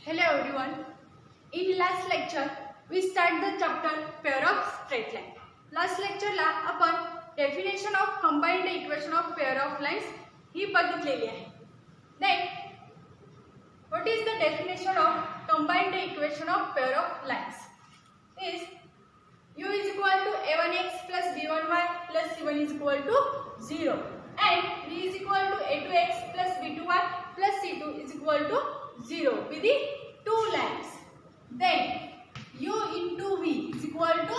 Hello everyone. In last lecture we start the chapter pair of straight line. Last lecture ला आपण definition of combined equation of pair of lines ही बघितलेली आहे. Then what is the definition of combined equation of pair of lines? Is u is equal to a1x plus b1y plus c1 is equal to 0 and v is equal to a2x plus b2y plus c2 is equal to 0 with the two lines. Then u into v is equal to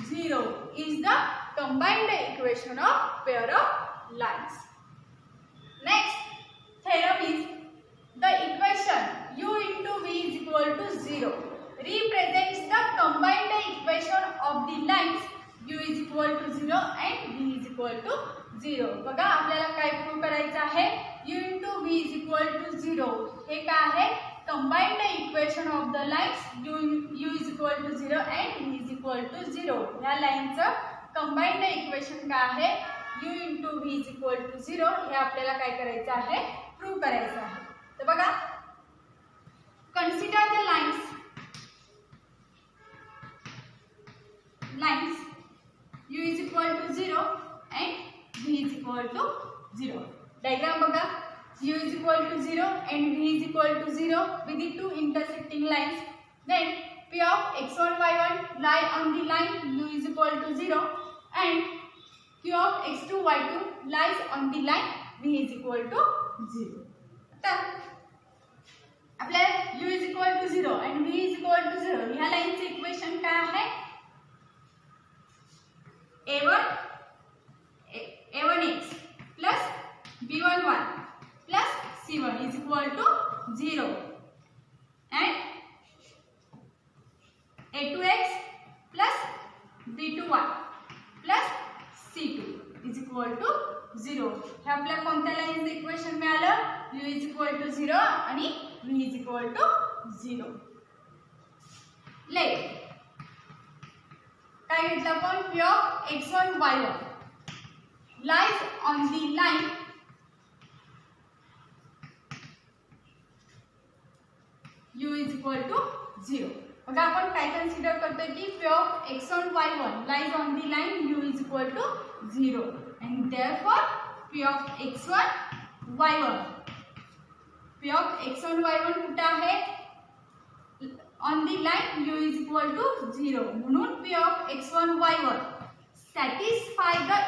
0 is the combined equation of pair of lines. Next theorem is the equation u into v is equal to 0 represents the combined equation of the lines u is equal to 0 and v is equal to 0. बघा आपल्याला काय prove करायचं आहे u into v is equal to 0 हे काय आहे combined equation of the lines u is equal to 0 and v is equal to 0. या लाईनचं combined equation काय आहे u into v is equal to 0 हे आपल्याला काय करायचं आहे प्रूव्ह करायचं आहे. तर बघा consider the lines u is equal to 0 and v is equal to 0. Diagram बघा u is equal to 0 and v is equal to 0 with the two intersecting lines. Then p of x1 y1 lie on the line u is equal to 0 and q of x2 y2 lies on the line v is equal to 0. तर आपल्याला u is equal to 0 and v is equal to 0 ह्या लाईनचे equation काय आहे a1x plus b1y plus c1 is equal to 0 and a2x plus b2y plus c2 is equal to 0. हे आपल्या कोणत्या लाईनचे इक्वेशन मिळालं u is equal to 0 आणि v is equal to 0. Late काय घेतलं आपण p of x1 y1 lies on the line u is equal to 0. बघा आपण काय कन्सिडर करतोय की p of x1 y1 lies on the line u is equal to 0 and therefore p of x1 y1 कुठे आहे on the line u is equal to 0 म्हणून p of x1 y1 satisfy the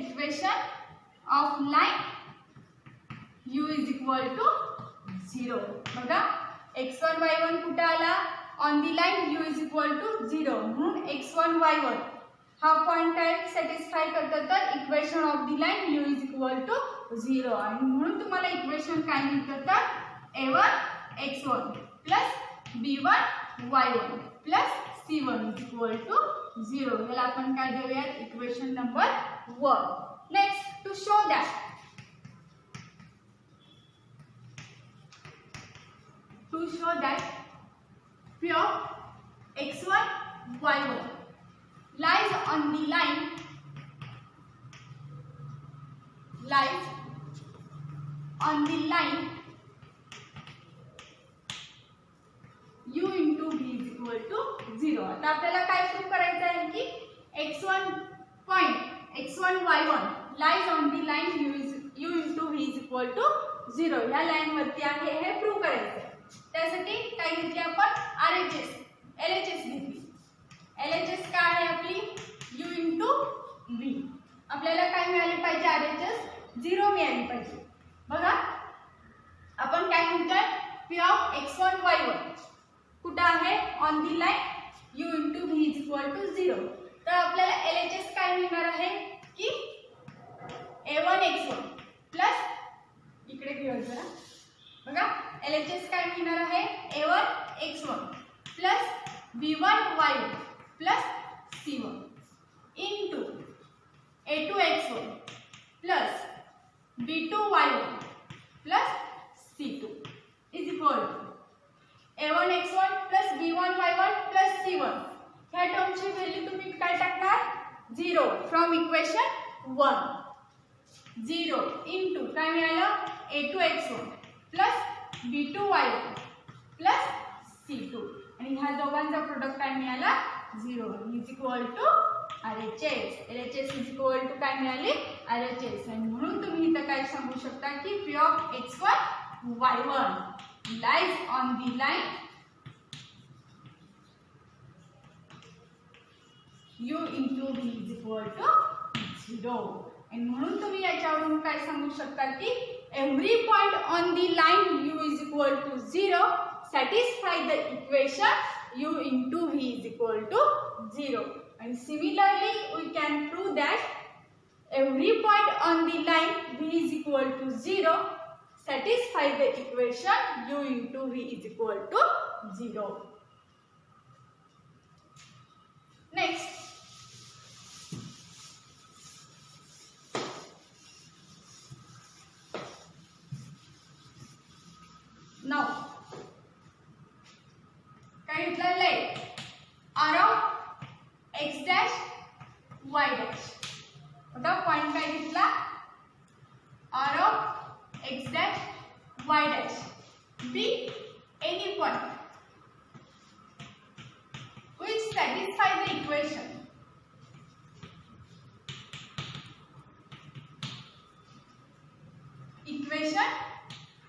equation of line u is equal to 0. बघा x1 y1 कुठे आला on the line u is equal to 0 म्हणून x1 y1 हा point काय satisfy करतो तर equation of the line u is equal to 0 आणि म्हणून तुम्हाला इक्वेशन काय मिळतं तर a1 x1 plus b1 y1 plus c1 is equal to 0. याला आपण काय देऊया equation number 1. Next to show that p of x1 y1 lies on the line u into v is equal to 0. आता आपल्याला काय प्रूव्ह करायचं आहे की x1 y1 lies on the line u into v is equal to 0 ह्या line वरती आहे हे प्रूव्ह करायचं आहे. त्यासाठी काय घेतली आपण LHS घेतली. LHS काय आहे आपली u into v. आपल्याला काय मिळाली पाहिजे RHS 0 मिळाली पाहिजे. बघा आपण काय म्हणतोय p of x1 y1 कुठे आहे on the line u into v is equal to 0. तर आपल्याला LHS काय मिळणार आहे की a1 x1 प्लस इकडे घेऊया जरा बघा LHS काय मिळणार आहे a1 x1 plus b1 y1 plus c1 into a2 x1 plus b2 y1 plus c2 is equal to a1 x1 plus b1 y1 plus c1 ह्या टर्मची व्हॅल्यू तुम्ही काय टाकणार 0 फ्रॉम इक्वेशन 1. 0 इंटू काय मिळालं a2x1 plus b2y1 plus c2 आणि ह्या दोघांचा product काय मिळाला 0 is equal to RHS. LHS is equal to काय मिळाले RHS. आणि म्हणून तुम्ही इथं काय सांगू शकता की P of x1 y1 lies on the line u into v is equal to 0. आणि म्हणून तुम्ही याच्यावरून काय सांगू शकता की every point on the line u is equal to 0 satisfy the equation u into v is equal to 0. And similarly we can prove that every point on the line v is equal to 0 satisfy the equation u into v is equal to 0. Next, now काय घेतलेलं आहे r of x dash y dash. आता point काय घेतला r of x dash y dash be any point which satisfy the equation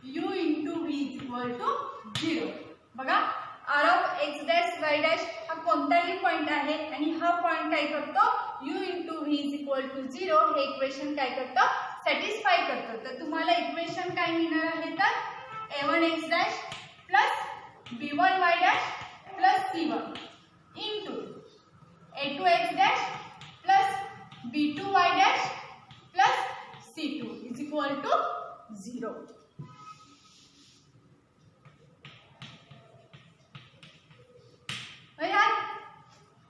u into v is equal to 0. बघा r of x dash y dash हा कोणताही point आहे आणि हा point काय करतो u into v is equal to 0 हे equation काय करतो सॅटिस्फाय करतो. तर तुम्हाला इक्वेशन काय मिळणार आहे तर a1x dash plus b1y dash plus c1 into a2x dash plus b2y dash plus c2 is equal to 0.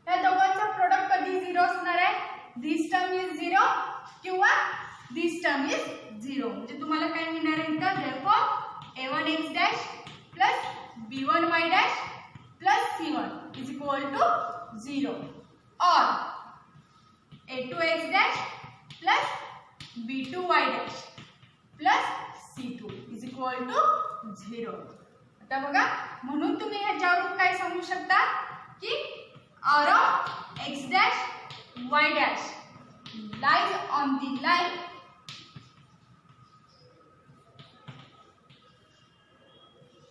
या दोघांचा प्रोडक्ट कधी 0 असणार आहे दिस टर्म इज 0 किंवा दिस टर्म इज 0. म्हणजे तुम्हाला काय मिळणार आहे तर therefore a1x dash plus b1y dash plus c1 is equal to 0 or a2x dash plus b2y dash plus c2 is equal to 0. आता बघा म्हणून तुम्ही ह्याच्यावरून काय सांगू शकता की r of x dash y dash lies on the line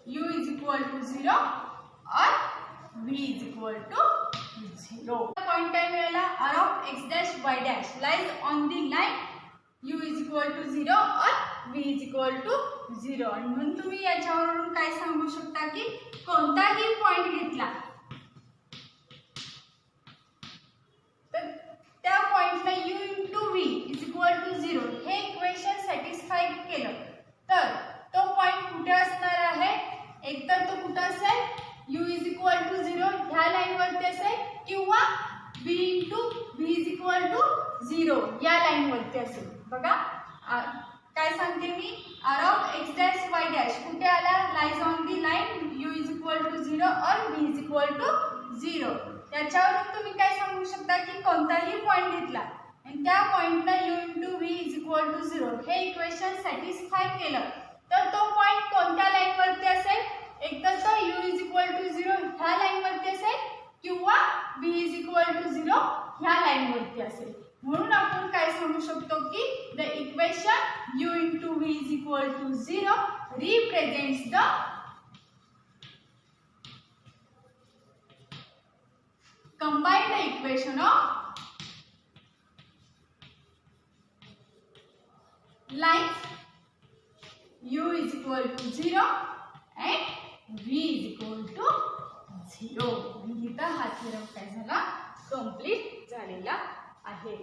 u is equal to 0 or v is equal to 0. Point काय मिळाला r of x dash y dash lies on the line u is equal to 0 or v is equal to 0. आणि म्हणून तुम्ही याच्यावरून काय सांगू शकता की कोणताही पॉइंट घेतला तर त्या पॉइंटला u into v is equal to 0 हे इक्वेशन सॅटिस्फाय केलं तर तो पॉइंट कुठे असणार आहे एकतर तो कुठे असेल u is equal to 0 ह्या लाईन वरती असेल किंवा v into v is equal to 0 या लाईन वरती असेल. बघा काय सांगते मी r of x dash y dash कुठे आला lies on the line u is equal to 0 और v is equal to 0. त्याच्यावरून तुम्ही काय सांगू शकता की कोणताही पॉइंट घेतला आणि त्या पॉइंटला u into v is equal to 0 हे इक्वेशन सॅटिस्फाय केलं तर तो पॉइंट कोणत्या लाईन वरती असेल एकतर तो u is equal to 0 ह्या लाईन वरती असेल किंवा v is equal to 0 ह्या लाईन वरती असेल. म्हणून आपण काय सांगू शकतो की the equation u into v is equal to 0 represents the combined equation of lines u is equal to 0 and v is equal to 0. इथं हा थेरम काय झाला कंप्लीट झालेला आहे.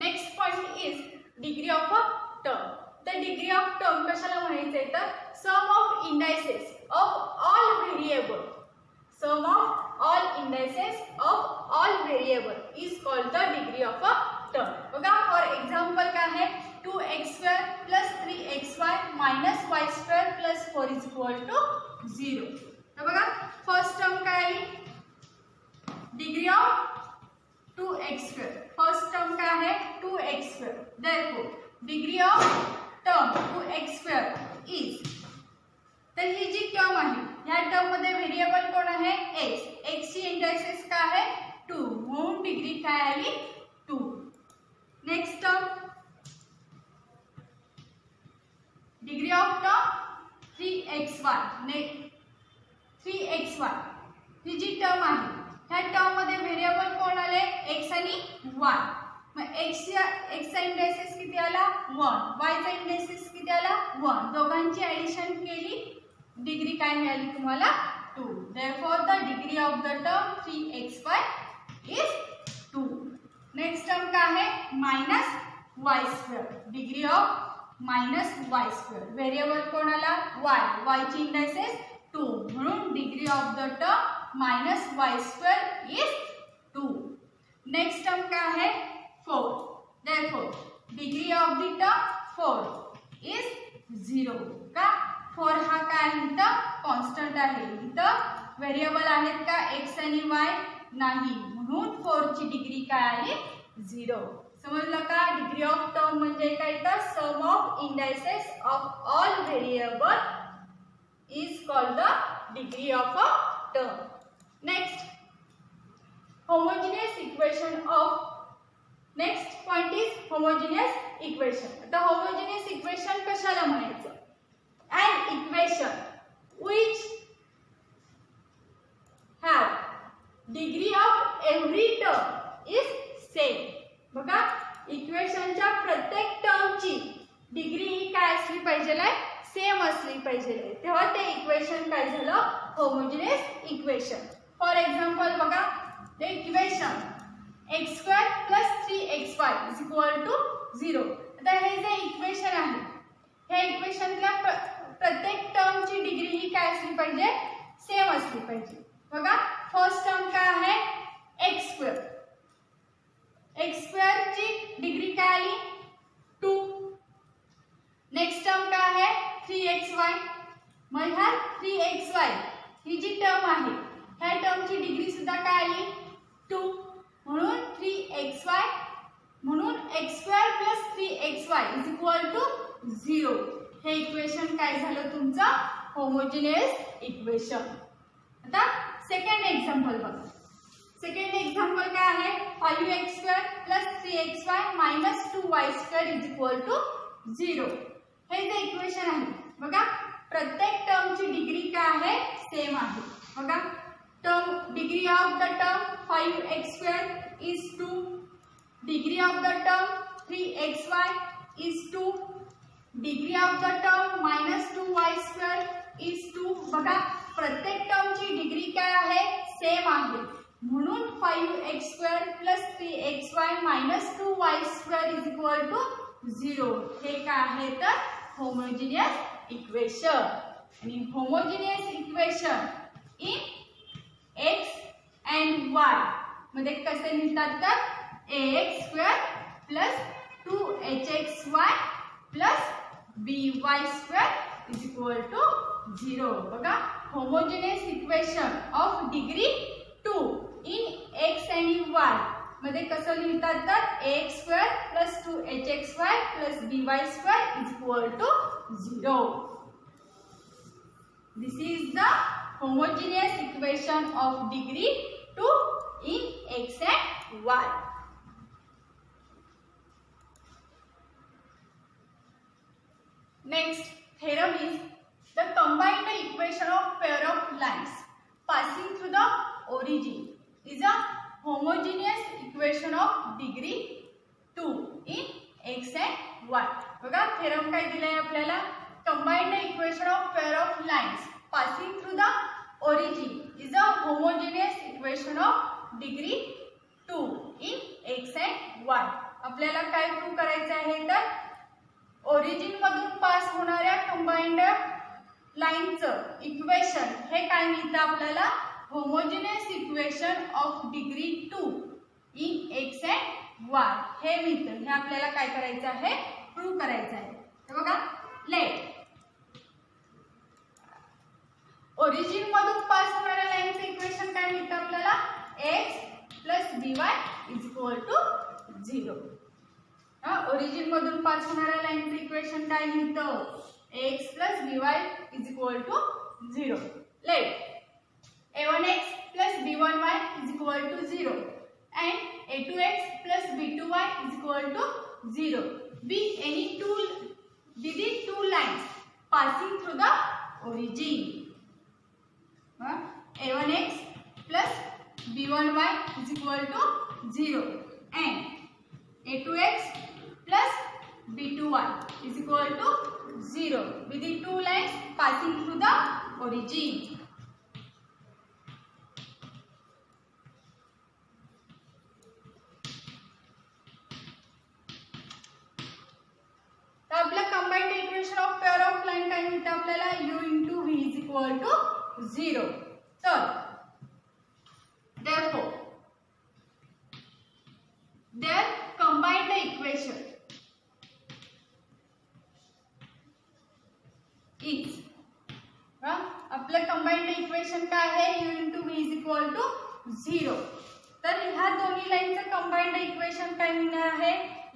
Next point is degree of a term. The degree of term कशाला म्हणायचंय तर sum of indices of all variable sum of all indices of all variable is called the degree of a term. बघा for example काय आहे 2x² plus 3xy minus y² plus 4 is equal to 0. तर बघा first term काय आली degree of 2x². First term काय आहे 2x². therefore degree of term two x square is, तर ही जी टर्म आहे ह्या टर्म मध्ये व्हेरिएबल कोण आहे एक्स, एक्स ची इंडेक्सेस काय आहे 2, म्हणून डिग्री काय आली 2. Next term degree of term 3xy, 3xy ही जी टर्म आहे ह्या टर्म मध्ये व्हेरिएबल कोण आले x आणि y. मग x चा इंडेक्सेस किती आला 1, y चा इंडेक्सेस किती आला 1, दोघांची ऍडिशन केली डिग्री काय मिळाली तुम्हाला 2. therefore the degree of the term 3xy is 2. Next term काय आहे -y², degree of -y², variable कोण आला y, y ची इंडेक्सेस 2, म्हणून degree of the term -y² is 2. Next term काय आहे 4. therefore degree of the term 4 is 0. का 4 हा काय इथं कॉन्स्टंट आहे, इथं व्हेरिएबल आहेत का x आणि y नाही, म्हणून 4 ची डिग्री काय आली 0. समजलं का? डिग्री ऑफ टर्म म्हणजे काय तर sum of indices of all variable is called the degree of a term. Next homogeneous equation of, next point is homogeneous equation. आता होमोजेनियस इक्वेशन कशाला म्हणायचं? an equation which have degree of every term is same. बघा इक्वेशनच्या प्रत्येक टर्मची degree ही काय असली पाहिजे same असली पाहिजे, तेव्हा ते इक्वेशन काय झालं होमोजेनियस इक्वेशन. फॉर एक्झाम्पल बघा ते इक्वेशन x² + 3xy = 0. आता हे जे इक्वेशन आहे ह्या इक्वेशनच्या प्रत्येक टर्मची डिग्री ही काय असली पाहिजे सेम असली पाहिजे. बघा फर्स्ट टर्म काय आहे x², x² ची डिग्री काय आली 2. नेक्स्ट टर्म काय आहे 3xy, मग ह्या 3xy ही जी टर्म आहे ह्या टर्मची डिग्री सुद्धा काय आली 2, म्हणून 3xy, म्हणून x² + 3xy = 0. हे इक्वेशन काय झालं तुमचं होमोजेनियस इक्वेशन. आता सेकंड एक्झाम्पल बघा. सेकंड एक्झाम्पल काय आहे 5x² + 3xy - 2y² = 0. हे जे इक्वेशन आहे बघा प्रत्येक टर्मची डिग्री काय आहे सेम आहे. बघा term degree of the term 5x² is 2, degree of the term 3xy is 2, degree of the term -2y² is 2. बघा प्रत्येक टर्मची डिग्री काय आहे सेम आहे, म्हणून 5x² + 3xy - 2y² = 0. हे काय आहे तर होमोजेनियस इक्वेशन. आणि homogeneous equation in x and y मध्ये कसे लिहितात तर ax² + 2hxy + by² = 0. बघा homogeneous equation of degree 2 in x आणि y मध्ये कसं लिहितात तर ax² + 2hxy + by² = 0. This is the homogeneous equation of degree 2 in x and y. Next theorem is the combined equation of pair of lines passing through the origin is a homogeneous equation of degree 2 in x and y. बघा theorem काय दिलाय आपल्याला combined equation of pair of lines passing through the origin is a homogeneous equation of degree 2 in x and y. आपल्याला काय prove करायचं आहे तर origin मधून पास होणाऱ्या कंबाइंड लाईनचं इक्वेशन हे काय मिळतं आपल्याला homogeneous equation of degree 2 in x and y हे मिळतं. हे आपल्याला काय करायचं आहे प्रूव्ह करायचं आहे. तर बघा लेट ओरिजिन मधून पास होणाऱ्या लाईनचं इक्वेशन काय मिळतं आपल्याला x + dy = 0. ओरिजिन मधून पास होणाऱ्या लाईनचं इक्वेशन काय लिहितं ax plus by is equal to 0. Let a1x plus b1y is equal to 0 and a2x plus b2y is equal to 0. Be any two within two lines passing through the origin. A1x plus b1y is equal to 0 and a2x plus b2y is equal to 0 within two lines passing through the origin. तर आपलं combined equation of pair of line काय मिळतं आपल्याला u into v is equal to 0. तर therefore their combined equation is आपलं combined equation काय आहे u into v is equal to 0. तर ह्या दोन्ही लाईनचं कंबाइंड इक्वेशन काय मिळणार आहे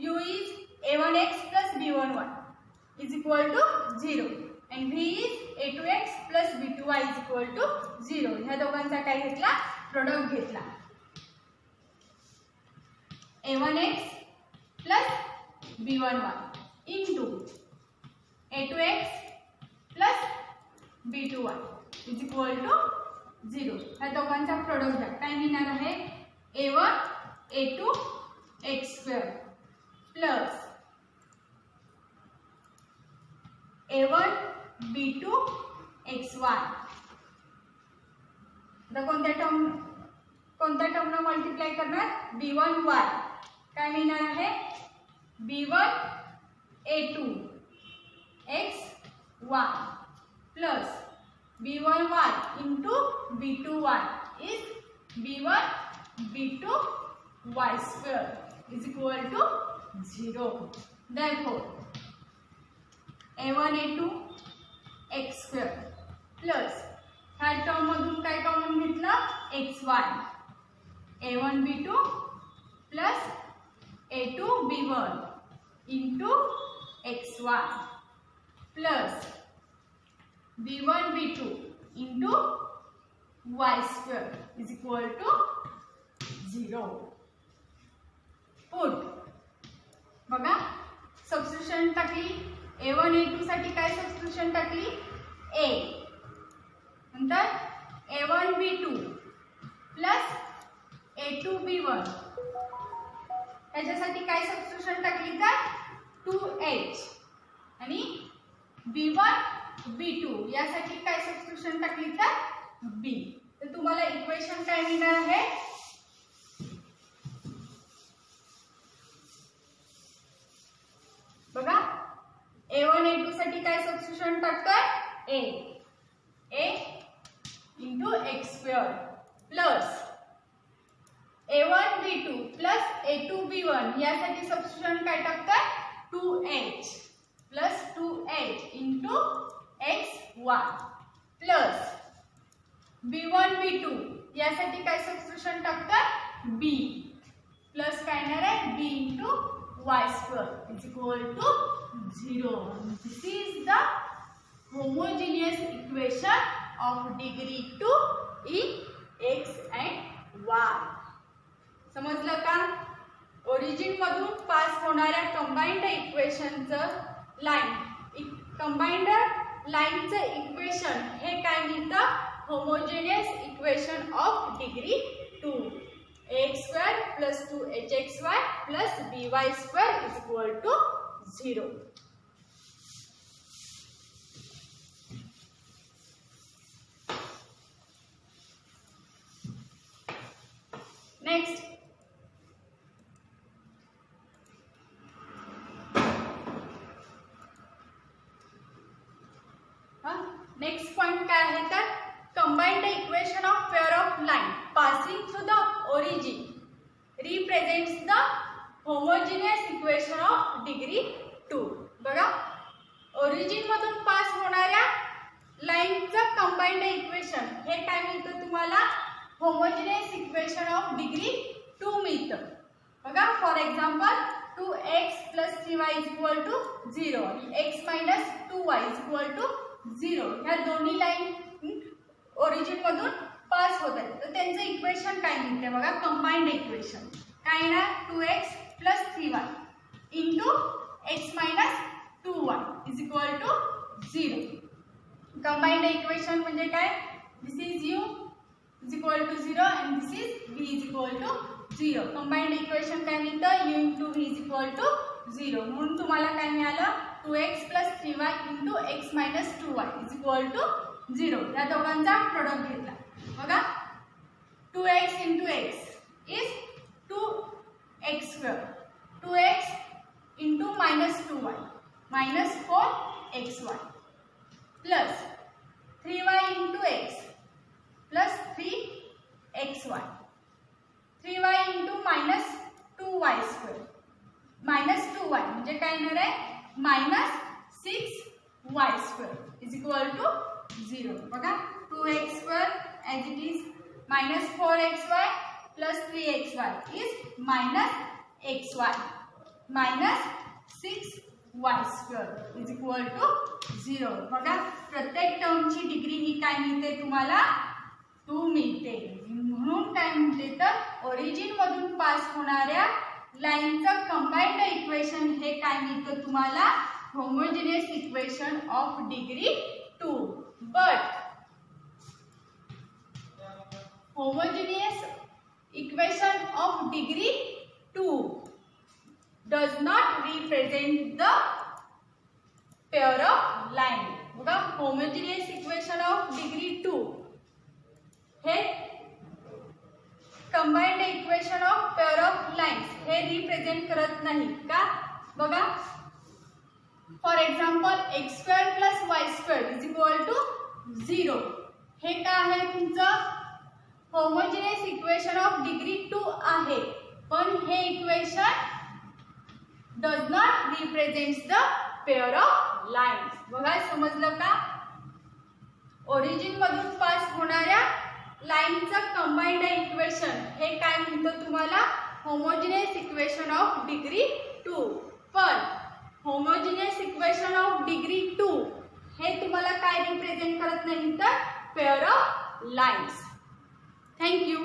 u is a1x plus b1y is equal to 0 and v is a2x plus b2y is equal to 0. ह्या दोघांचा काय घेतला प्रोडक्ट घेतला a1x plus b1y into a2x plus b2y is equal to 0. ह्या दोघांचा प्रोडक्ट घ्या काय मिळणार आहे a1 a2 x square plus a1 b2 xy. आता कोणत्या टर्मला मल्टिप्लाय करणार b1y काय मिळणार आहे b1 a2 xy plus b1y into b2y is b1 b2 y square is equal to 0. Therefore a1 a2 x square plus ह्या term मधून काय common घेतलं xy a1 b2 plus a2 b1 into xy plus b1 b2 into y square is equal to 0. Put बघा substitution टाकली a1 a2 साठी काय substitution टाकली a नंतर a1 b2 plus a2 b1 याच्यासाठी काय सबस्टिट्यूशन टाकली तर 2h आणि b1 b2 यासाठी काय सबस्टिट्यूशन टाकली तर b. तर तुम्हाला इक्वेशन काय मिळणार आहे बघा a1 a2 साठी काय सबस्टिट्यूशन टाकतोय a into x square plus a1 b2 plus a2 b1 यासाठी सबस्टिट्यूशन काय टाकतोय 2h plus 2h into xy plus b1 b2 यासाठी काय सबस्टिट्यूशन टाकतोय b प्लस काय येणार आहे b into y square is equal to 0. This is the homogeneous equation of degree 2 in x and y. समजलं का ओरिजिन मधून पास होणाऱ्या कंबाइंड इक्वेशनचं लाईन कंबाइंड लाईनचं इक्वेशन हे काय लिहितं homogeneous equation of degree 2 ax square plus 2hxy plus by square is equal to 0. Next next point काय आहे तर combine the equation of pair of line passing through the origin represents the homogeneous equation of degree 2. बघा origin मधून pass होणाऱ्या लाईनचं combined equation हे काय मिळतं तुम्हाला homogeneous equation of degree 2 मिळतं. बघा for example 2x plus 3y is equal to 0 आणि x minus 2y is equal to 0 ह्या दोन्ही लाईन ओरिजिन मधून पास होत आहेत. तर त्यांचं इक्वेशन काय मिळते बघा, कंबाइंड इक्वेशन काय येणार 2x plus 3y into x minus 2y is equal to 0. Combined equation म्हणजे काय, दिस is u is equal to 0 and this is v is equal to 0. Combined equation काय मिळतं, u into v is equal to 0. म्हणून तुम्हाला काय मिळालं 2x plus 3y into x minus 2y is equal to 0. या दोघांचा प्रोडक्ट घेतला बघा, 2x into x is 2x square, 2x into minus 2y minus 4xy plus 3y into x plus 3xy, 3y into minus 2y square minus 2y म्हणजे काय येणार आहे minus 6y square is equal to 0. बघा 2x square as it is minus 4xy plus 3xy is minus xy minus 6y square is equal to 0. बघा प्रत्येक टर्मची degree ही काय मिळते तुम्हाला 2 मिळते. म्हणून काय म्हणते तर ओरिजिन मधून पास होणाऱ्या लाईनचं कंबाइंड इक्वेशन हे काय मिळतं तुम्हाला, homogeneous equation of degree 2. But homogeneous equation of degree 2 does not represent the pair of line. बघा homogeneous equation of degree 2 हे combined equation of pair of lines हे represent करत नाही का, बघा for example x square plus y square is equal to 0. हे काय आहे तुमचं होमोजेनियस इक्वेशन ऑफ डिग्री 2 आहे, पण हे equation does not represents the pair of lines. बघा समजलं का, ओरिजिन मधून पास होणाऱ्या लाईनचं कंबाइंड इक्वेशन हे काय म्हणतं तुम्हाला, होमोजेनियस इक्वेशन ऑफ डिग्री 2. पण होमोजेनियस इक्वेशन ऑफ डिग्री 2 हे तुम्हाला काय रिप्रेझेंट करत नाही तर pair of lines. Thank you.